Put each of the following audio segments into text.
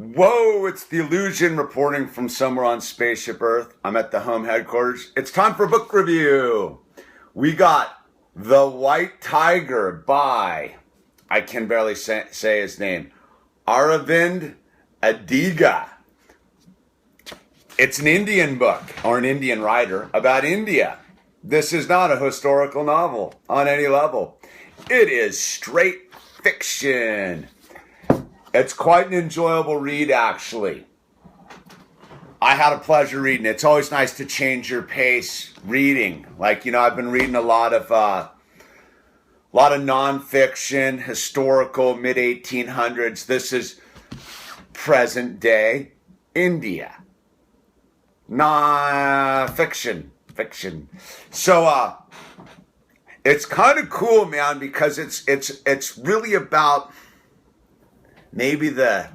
Whoa, it's the Illusion reporting from somewhere on Spaceship Earth. I'm at the home headquarters. It's time for book review. We got The White Tiger by, I can barely say his name, Aravind Adiga. It's an Indian book, or an Indian writer, about India. This is not a historical novel on any level. It is straight fiction. It's quite an enjoyable read, actually. I had a pleasure reading it. It's always nice to change your pace reading. Like, I've been reading a lot of nonfiction, historical, mid-1800s. This is present day India. Fiction. So, it's kind of cool, man, because it's really about maybe the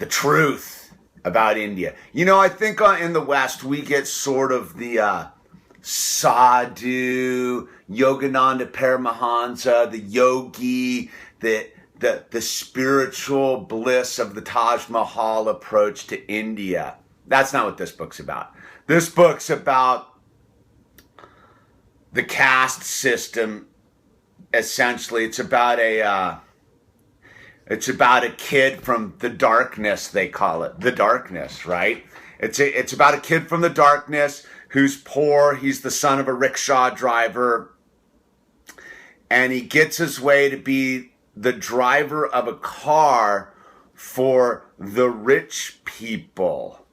truth about India. I think in the West we get sort of the sadhu, Yogananda Paramahansa, the yogi, the spiritual bliss of the Taj Mahal approach to India. That's not what this book's about. This book's about the caste system. Essentially, it's about a kid from the darkness, they call it. The darkness, right? It's about a kid from the darkness who's poor. He's the son of a rickshaw driver. And he gets his way to be the driver of a car for the rich people.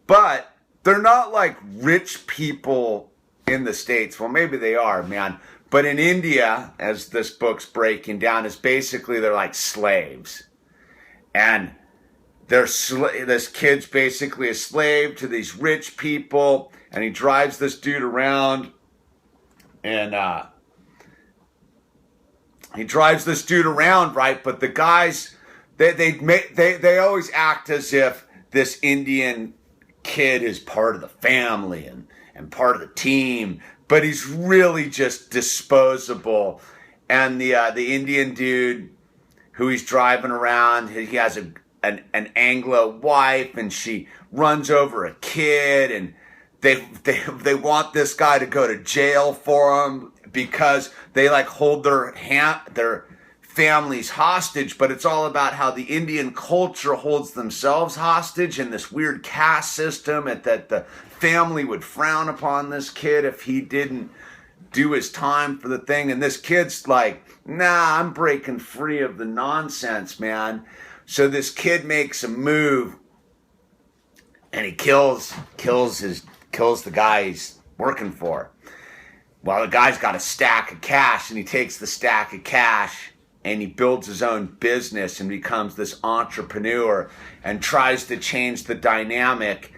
But they're not like rich people in the States. Well, maybe they are, man. But in India, as this book's breaking down, is basically they're like slaves. And this kid's basically a slave to these rich people. And he drives this dude around. And right? But the guys, they always act as if this Indian kid is part of the family and part of the team. But he's really just disposable. And the Indian dude who he's driving around, he has an Anglo wife, and she runs over a kid, and they want this guy to go to jail for him because they like hold their families hostage. But it's all about how the Indian culture holds themselves hostage in this weird caste system, and that the family would frown upon this kid if he didn't do his time for the thing. And this kid's like, nah, I'm breaking free of the nonsense, man. So this kid makes a move, and he kills the guy he's working for. Well, the guy's got a stack of cash, and he takes the stack of cash and he builds his own business and becomes this entrepreneur and tries to change the dynamic.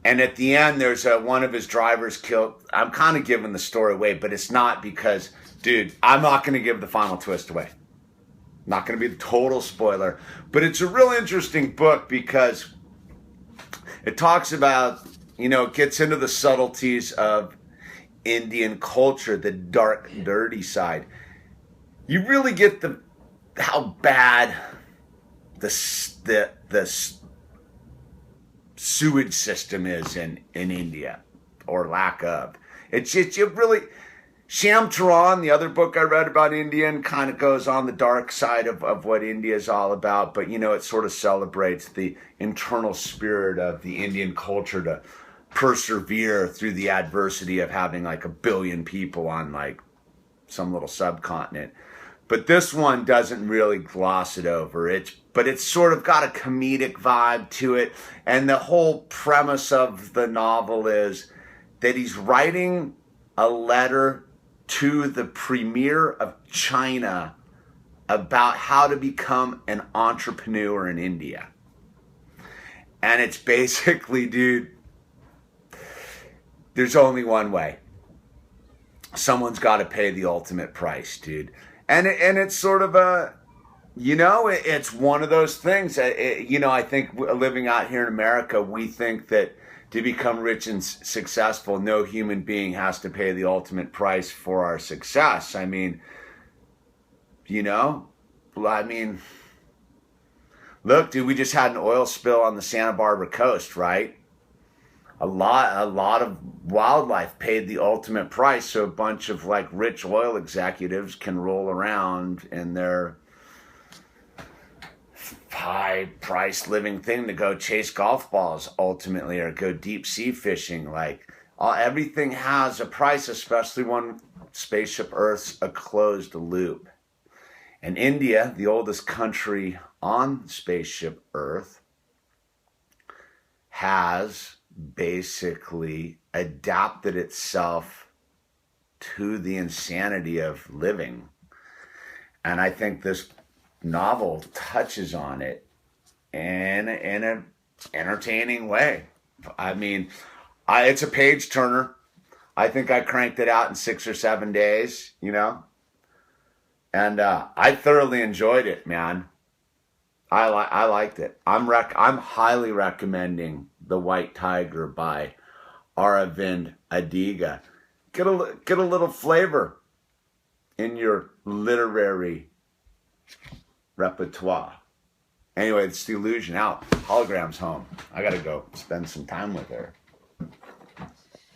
And at the end, there's one of his drivers killed. I'm kind of giving the story away, but it's not because, dude, I'm not going to give the final twist away. Not going to be the total spoiler. But it's a real interesting book because it talks about, it gets into the subtleties of Indian culture, the dark, dirty side. You really get how bad the sewage system is in India, or lack of. It really, Sham Taran, the other book I read about India, kind of goes on the dark side of what India is all about, but it sort of celebrates the internal spirit of the Indian culture to persevere through the adversity of having like 1 billion people on like some little subcontinent. But this one doesn't really gloss it over. But it's sort of got a comedic vibe to it. And the whole premise of the novel is that he's writing a letter to the premier of China about how to become an entrepreneur in India. And it's basically, dude, there's only one way. Someone's got to pay the ultimate price, dude. And it's sort of it's one of those things. I think living out here in America, we think that to become rich and successful, no human being has to pay the ultimate price for our success. Look, dude, we just had an oil spill on the Santa Barbara coast, right? A lot of wildlife paid the ultimate price, so a bunch of like rich oil executives can roll around in their high priced living thing to go chase golf balls ultimately, or go deep sea fishing. Like everything has a price, especially when Spaceship Earth's a closed loop. And India, the oldest country on Spaceship Earth, has basically adapted itself to the insanity of living. And I think this novel touches on it in an entertaining way. I mean, it's a page turner. I think I cranked it out in 6 or 7 days, you know? And I thoroughly enjoyed it, man. I liked it. I'm highly recommending The White Tiger by Aravind Adiga. Get a little flavor in your literary repertoire. Anyway, it's The Illusion out. Hologram's home. I gotta go spend some time with her.